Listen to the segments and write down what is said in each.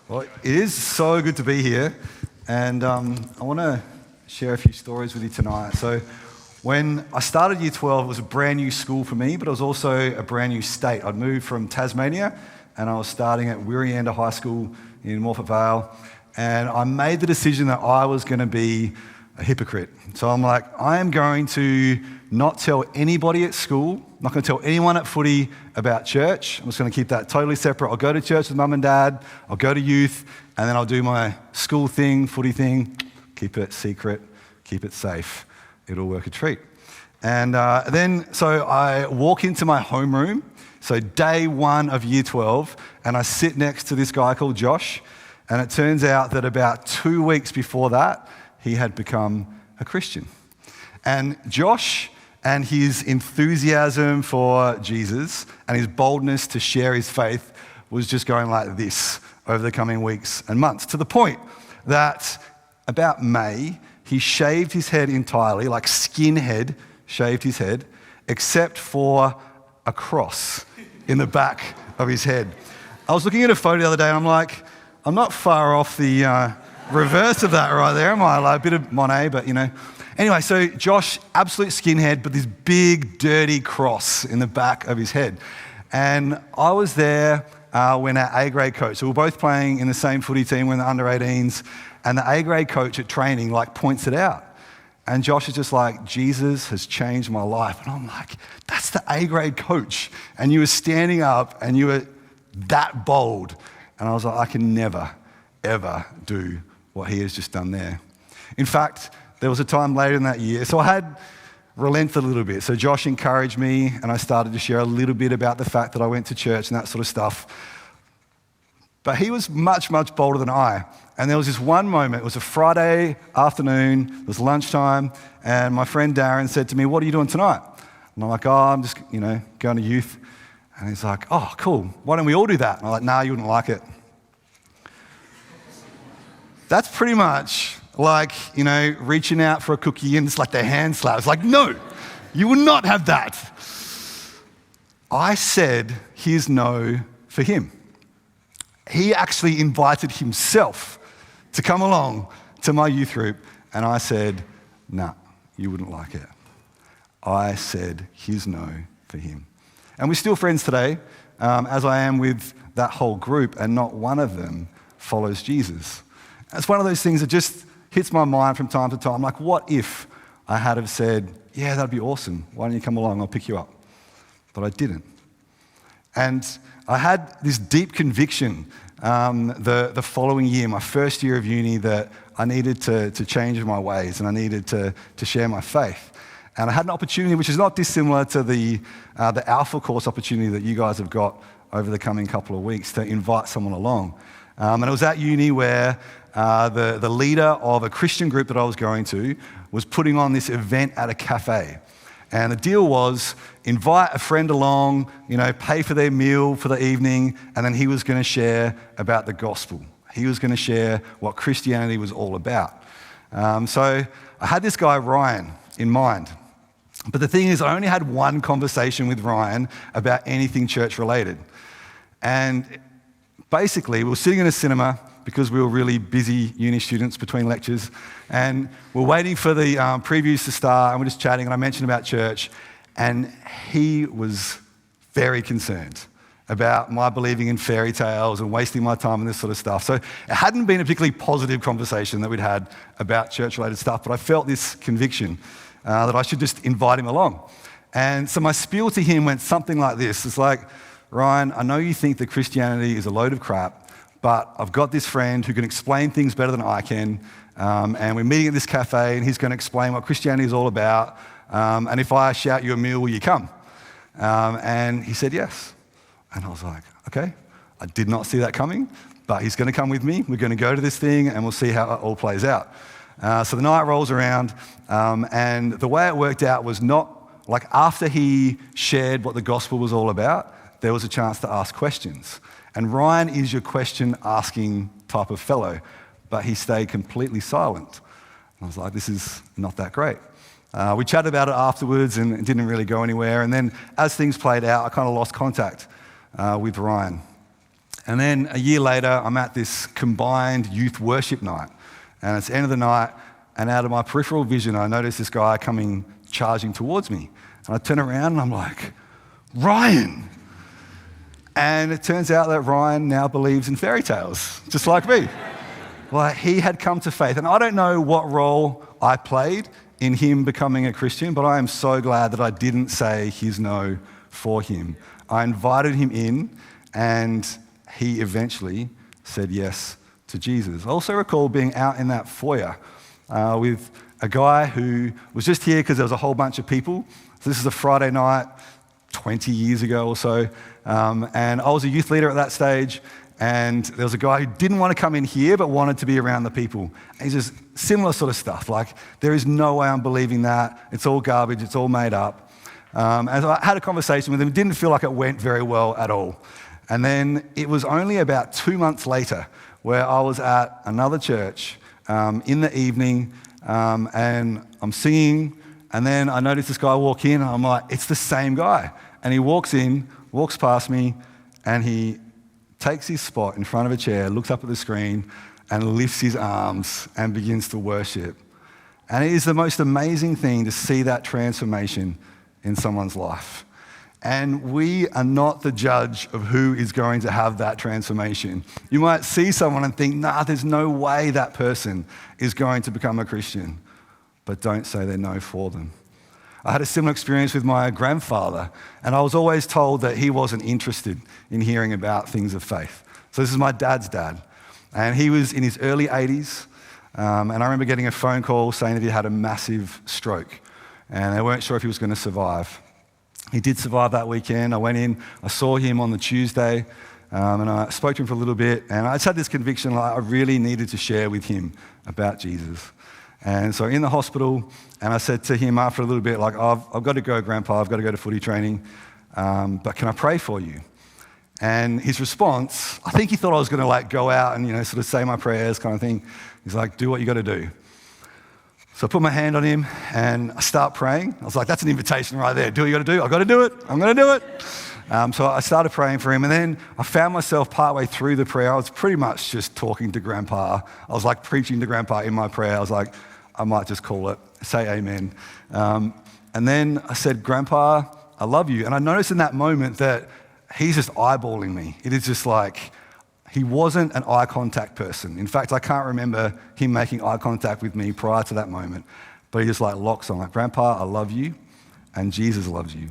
Well, it is so good to be here, and I want to share a few stories with you tonight. So, when I started Year 12, it was a brand new school for me, but it was also a brand new state. I'd moved from Tasmania, and I was starting at Wirianda High School in Morphett Vale, and I made the decision that I was going to be a hypocrite. So I'm like, I am going to not tell anybody at school, not going to tell anyone at footy about church. I'm just going to keep that totally separate. I'll go to church with mum and dad, I'll go to youth, and then I'll do my school thing, footy thing, keep it secret, keep it safe. It'll work a treat. And so I walk into my homeroom, so day one of Year 12, and I sit next to this guy called Josh, and it turns out that about 2 weeks before that, he had become a Christian. And Josh and his enthusiasm for Jesus and his boldness to share his faith was just going like this over the coming weeks and months, to the point that about May, he shaved his head entirely, like skinhead shaved his head, except for a cross in the back of his head. I was looking at a photo the other day and I'm like, I'm not far off the reverse of that right there, am I? Like a bit of Monet, but you know. Anyway, so Josh, absolute skinhead, but this big, dirty cross in the back of his head. And I was there when our A-grade coach, so we were both playing in the same footy team, we're in the under-18s, and the A-grade coach at training points it out. And Josh is just like, Jesus has changed my life. And I'm like, that's the A-grade coach. And you were standing up and you were that bold. And I was like, I can never, ever do what he has just done there. In fact, there was a time later in that year, so I had relented a little bit. So Josh encouraged me and I started to share a little bit about the fact that I went to church and that sort of stuff. But he was much, much bolder than I. And there was this one moment, it was a Friday afternoon, it was lunchtime, and my friend Darren said to me, what are you doing tonight? And I'm like, I'm just, going to youth. And he's like, oh, cool, why don't we all do that? And I'm like, nah, you wouldn't like it. That's pretty much like, reaching out for a cookie and it's like their hand slap. It's like, no, you will not have that. I said his no for him. He actually invited himself to come along to my youth group, and I said, nah, you wouldn't like it. I said his no for him. And we're still friends today, as I am with that whole group, and not one of them follows Jesus. It's one of those things that just hits my mind from time to time. Like, what if I had have said, yeah, that'd be awesome. Why don't you come along? I'll pick you up. But I didn't. And I had this deep conviction the following year, my first year of uni, that I needed to change my ways and I needed to share my faith. And I had an opportunity which is not dissimilar to the Alpha Course opportunity that you guys have got over the coming couple of weeks to invite someone along. And it was at uni where the leader of a Christian group that I was going to was putting on this event at a cafe. And the deal was invite a friend along, pay for their meal for the evening, and then he was going to share about the gospel. He was going to share what Christianity was all about. So I had this guy, Ryan, in mind. But the thing is, I only had one conversation with Ryan about anything church related. And basically, we were sitting in a cinema because we were really busy uni students between lectures, and we're waiting for the previews to start, and we're just chatting, and I mentioned about church, and he was very concerned about my believing in fairy tales and wasting my time and this sort of stuff. So it hadn't been a particularly positive conversation that we'd had about church-related stuff, but I felt this conviction that I should just invite him along. And so my spiel to him went something like this. It's like, Ryan, I know you think that Christianity is a load of crap, but I've got this friend who can explain things better than I can, and we're meeting at this cafe, and he's going to explain what Christianity is all about, and if I shout you a meal, will you come? And he said yes. And I was like, okay, I did not see that coming, but he's going to come with me. We're going to go to this thing, and we'll see how it all plays out. So the night rolls around, and the way it worked out was not like after he shared what the gospel was all about, there was a chance to ask questions. And Ryan is your question-asking type of fellow, but he stayed completely silent. I was like, this is not that great. We chatted about it afterwards, and it didn't really go anywhere. And then as things played out, I kind of lost contact with Ryan. And then a year later, I'm at this combined youth worship night. And it's the end of the night, and out of my peripheral vision, I notice this guy coming, charging towards me. And I turn around and I'm like, Ryan. And it turns out that Ryan now believes in fairy tales, just like me. Like, he had come to faith. And I don't know what role I played in him becoming a Christian, but I am so glad that I didn't say his no for him. I invited him in, and he eventually said yes to Jesus. I also recall being out in that foyer with a guy who was just here because there was a whole bunch of people. So this is a Friday night, 20 years ago or so, and I was a youth leader at that stage, and there was a guy who didn't want to come in here but wanted to be around the people. And he's just similar sort of stuff, like, there is no way I'm believing that, it's all garbage, it's all made up. And so I had a conversation with him. It didn't feel like it went very well at all. And then it was only about 2 months later where I was at another church in the evening, and I'm singing, and then I noticed this guy walk in, and I'm like, it's the same guy. And he walks in, walks past me, and he takes his spot in front of a chair, looks up at the screen, and lifts his arms and begins to worship. And it is the most amazing thing to see that transformation in someone's life. And we are not the judge of who is going to have that transformation. You might see someone and think, nah, there's no way that person is going to become a Christian. But don't say they're no for them. I had a similar experience with my grandfather, and I was always told that he wasn't interested in hearing about things of faith. So this is my dad's dad, and he was in his early 80s, and I remember getting a phone call saying that he had a massive stroke, and they weren't sure if he was going to survive. He did survive that weekend. I went in, I saw him on the Tuesday, and I spoke to him for a little bit, and I just had this conviction like I really needed to share with him about Jesus. And so in the hospital, and I said to him after a little bit, like, I've got to go, Grandpa, I've got to go to footy training, but can I pray for you? And his response, I think he thought I was going to like go out and, sort of say my prayers kind of thing. He's like, do what you got to do. So I put my hand on him and I start praying. I was like, that's an invitation right there. Do what you got to do. I've got to do it. I'm going to do it. So I started praying for him, and then I found myself partway through the prayer. I was pretty much just talking to Grandpa. I was like preaching to Grandpa in my prayer. I was like, I might just call it, say amen. And then I said, Grandpa, I love you. And I noticed in that moment that he's just eyeballing me. It is just like, he wasn't an eye contact person. In fact, I can't remember him making eye contact with me prior to that moment. But he just like locks on, like, Grandpa, I love you, and Jesus loves you.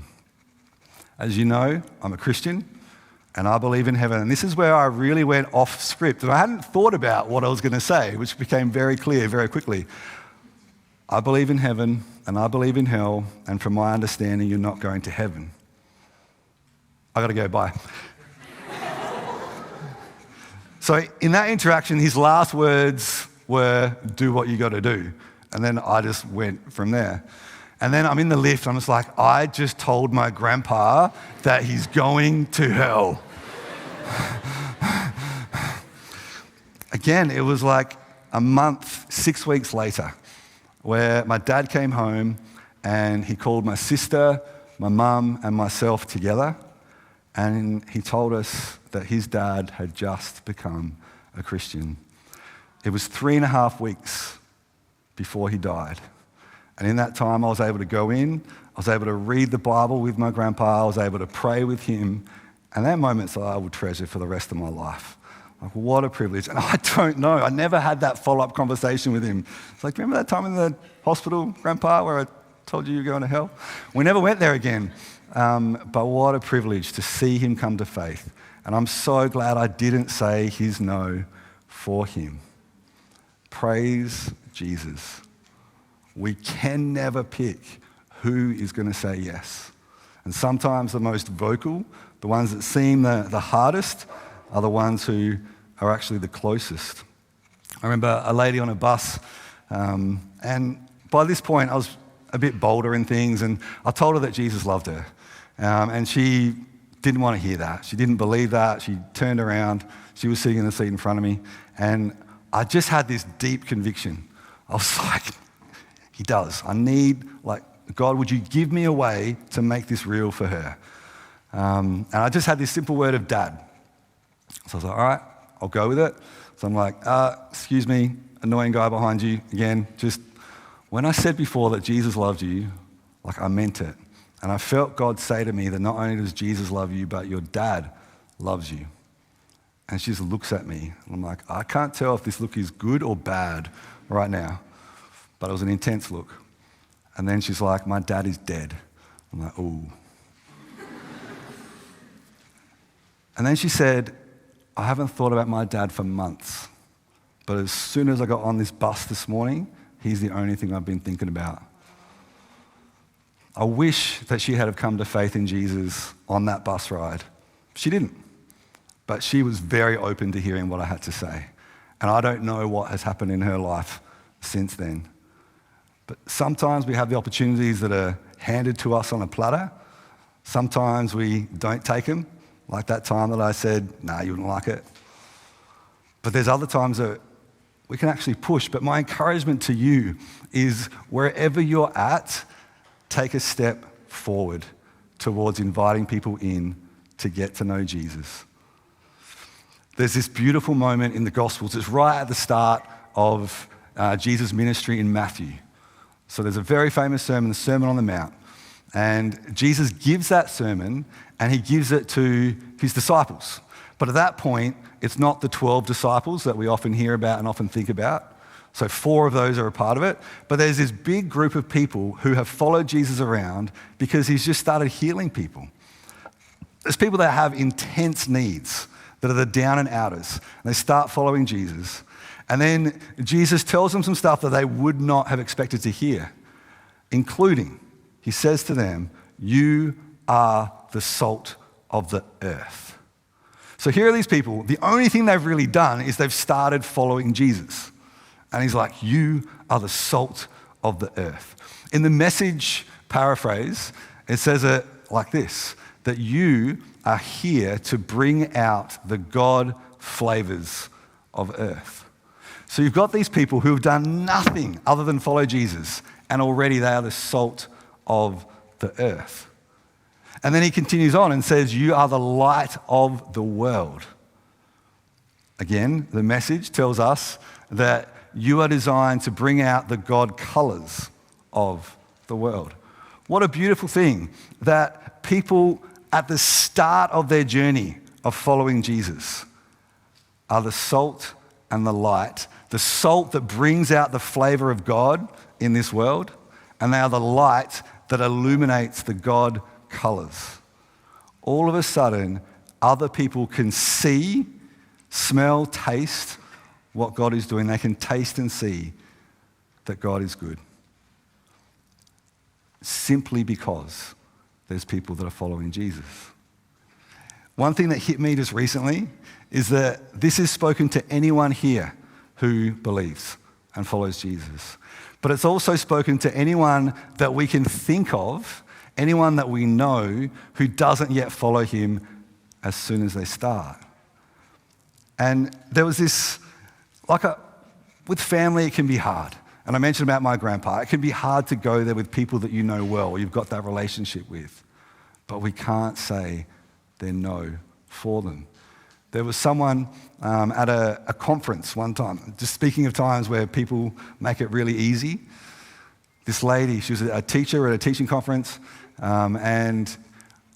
As you know, I'm a Christian, and I believe in heaven. And this is where I really went off script. And I hadn't thought about what I was going to say, which became very clear very quickly. I believe in heaven, and I believe in hell, and from my understanding, you're not going to heaven. I got to go, bye. So in that interaction, his last words were, do what you got to do. And then I just went from there. And then I'm in the lift, I'm just like, I just told my grandpa that he's going to hell. Again, it was like a month, 6 weeks later, where my dad came home and he called my sister, my mum, and myself together, and he told us that his dad had just become a Christian. It was 3.5 weeks before he died. And in that time, I was able to go in, I was able to read the Bible with my grandpa, I was able to pray with him, and they're moments that I will treasure for the rest of my life. Like, what a privilege. And I don't know, I never had that follow-up conversation with him. It's like, remember that time in the hospital, Grandpa, where I told you you're going to hell? We never went there again. But what a privilege to see him come to faith. And I'm so glad I didn't say his no for him. Praise Jesus. We can never pick who is going to say yes. And sometimes the most vocal, the ones that seem the hardest, are the ones who are actually the closest. I remember a lady on a bus, and by this point I was a bit bolder in things, and I told her that Jesus loved her. And she didn't want to hear that. She didn't believe that. She turned around. She was sitting in the seat in front of me. And I just had this deep conviction. I was like, he does. I need, God, would you give me a way to make this real for her? And I just had this simple word of Dad. So I was like, all right, I'll go with it. So I'm like, excuse me, annoying guy behind you. Again, just when I said before that Jesus loved you, like I meant it. And I felt God say to me that not only does Jesus love you, but your dad loves you. And she just looks at me. And I'm like, I can't tell if this look is good or bad right now. But it was an intense look. And then she's like, my dad is dead. I'm like, ooh. And then she said, I haven't thought about my dad for months. But as soon as I got on this bus this morning, he's the only thing I've been thinking about. I wish that she had have come to faith in Jesus on that bus ride. She didn't. But she was very open to hearing what I had to say. And I don't know what has happened in her life since then. But sometimes we have the opportunities that are handed to us on a platter. Sometimes we don't take them, like that time that I said, nah, you wouldn't like it. But there's other times that we can actually push. But my encouragement to you is wherever you're at, take a step forward towards inviting people in to get to know Jesus. There's this beautiful moment in the Gospels. It's right at the start of Jesus' ministry in Matthew. So there's a very famous sermon, the Sermon on the Mount. And Jesus gives that sermon and he gives it to his disciples. But at that point, it's not the 12 disciples that we often hear about and often think about. So 4 of those are a part of it. But there's this big group of people who have followed Jesus around because he's just started healing people. There's people that have intense needs, that are the down and outers. And they start following Jesus. And then Jesus tells them some stuff that they would not have expected to hear, including, he says to them, you are the salt of the earth. So here are these people. The only thing they've really done is they've started following Jesus. And he's like, you are the salt of the earth. In the Message paraphrase, it says it like this, that you are here to bring out the God flavors of earth. So you've got these people who have done nothing other than follow Jesus, and already they are the salt of the earth. And then he continues on and says, you are the light of the world. Again, the Message tells us that you are designed to bring out the God colors of the world. What a beautiful thing that people at the start of their journey of following Jesus are the salt and the light, the salt that brings out the flavor of God in this world, and they are the light that illuminates the God colors. All of a sudden, other people can see, smell, taste what God is doing. They can taste and see that God is good. Simply because there's people that are following Jesus. One thing that hit me just recently is that this is spoken to anyone here who believes and follows Jesus. But it's also spoken to anyone that we can think of, anyone that we know who doesn't yet follow him as soon as they start. And there was this, with family it can be hard. And I mentioned about my grandpa. It can be hard to go there with people that you know well, or you've got that relationship with. But we can't say they're no for them. There was someone at a conference one time, just speaking of times where people make it really easy. This lady, she was a teacher at a teaching conference, and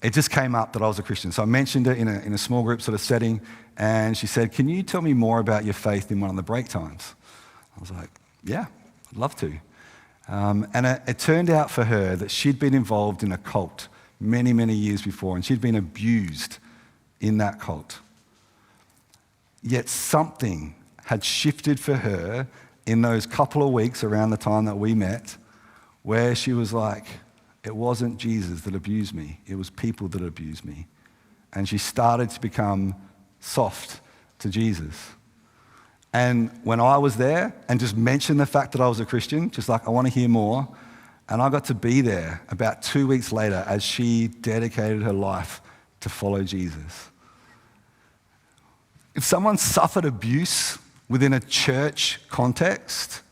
it just came up that I was a Christian. So I mentioned it in a small group sort of setting, and she said, can you tell me more about your faith in one of the break times? I was like, yeah, I'd love to. And it turned out for her that she'd been involved in a cult many, many years before, and she'd been abused in that cult. Yet something had shifted for her in those couple of weeks around the time that we met, where she was like, it wasn't Jesus that abused me, it was people that abused me. And she started to become soft to Jesus. And when I was there and just mentioned the fact that I was a Christian, just like, I want to hear more, and I got to be there about 2 weeks later as she dedicated her life to follow Jesus. If someone suffered abuse within a church context,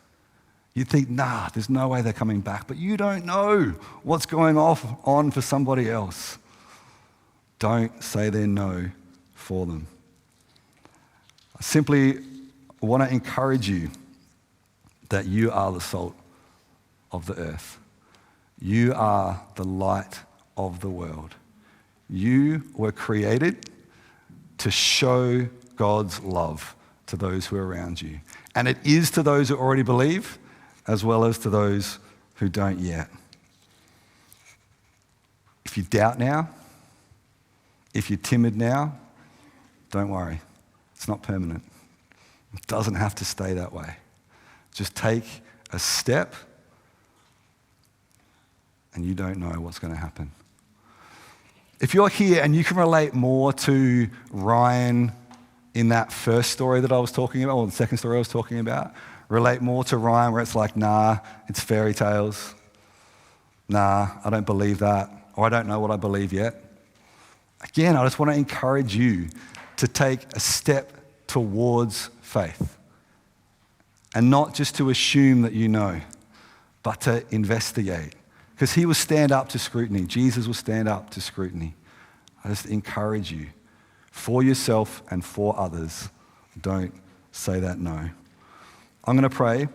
you'd think, nah, there's no way they're coming back. But you don't know what's going on for somebody else. Don't say they're no for them. I simply want to encourage you that you are the salt of the earth. You are the light of the world. You were created to show God's love to those who are around you. And it is to those who already believe, as well as to those who don't yet. If you doubt now, if you're timid now, don't worry. It's not permanent. It doesn't have to stay that way. Just take a step and you don't know what's going to happen. If you're here and you can relate more to Ryan in that first story that I was talking about, or the second story I was talking about, relate more to Ryan where it's like, nah, it's fairy tales. Nah, I don't believe that, or I don't know what I believe yet. Again, I just want to encourage you to take a step towards faith. And not just to assume that you know, but to investigate. Because he will stand up to scrutiny. Jesus will stand up to scrutiny. I just encourage you, for yourself and for others, don't say that no. I'm going to pray.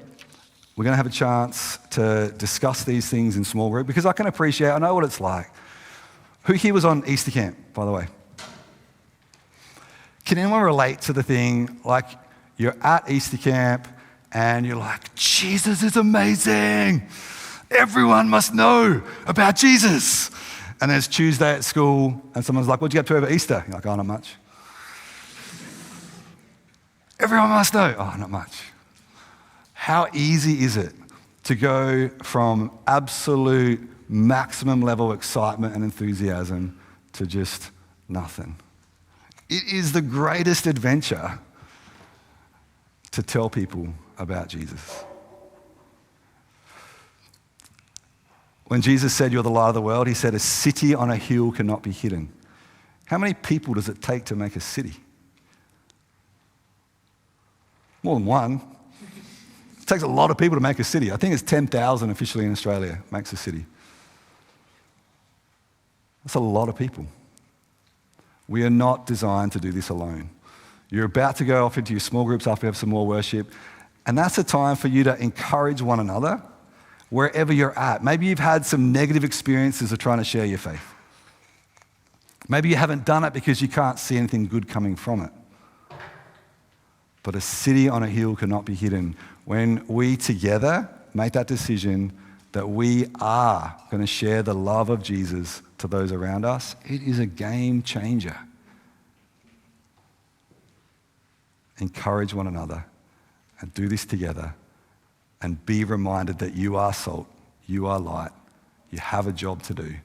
We're going to have a chance to discuss these things in small group, because I can appreciate, I know what it's like. Who here was on Easter camp, by the way? Can anyone relate to the thing, like you're at Easter camp and you're like, Jesus is amazing. Everyone must know about Jesus. And then it's Tuesday at school and someone's like, what'd you get to over Easter? You're like, oh, not much. Everyone must know. Oh, not much. How easy is it to go from absolute maximum level excitement and enthusiasm to just nothing? It is the greatest adventure to tell people about Jesus. When Jesus said, you're the light of the world, he said, a city on a hill cannot be hidden. How many people does it take to make a city? More than one. It takes a lot of people to make a city. I think it's 10,000 officially in Australia makes a city. That's a lot of people. We are not designed to do this alone. You're about to go off into your small groups after we have some more worship, and that's a time for you to encourage one another wherever you're at. Maybe you've had some negative experiences of trying to share your faith. Maybe you haven't done it because you can't see anything good coming from it. But a city on a hill cannot be hidden. When we together make that decision that we are going to share the love of Jesus to those around us, it is a game changer. Encourage one another and do this together and be reminded that you are salt, you are light, you have a job to do.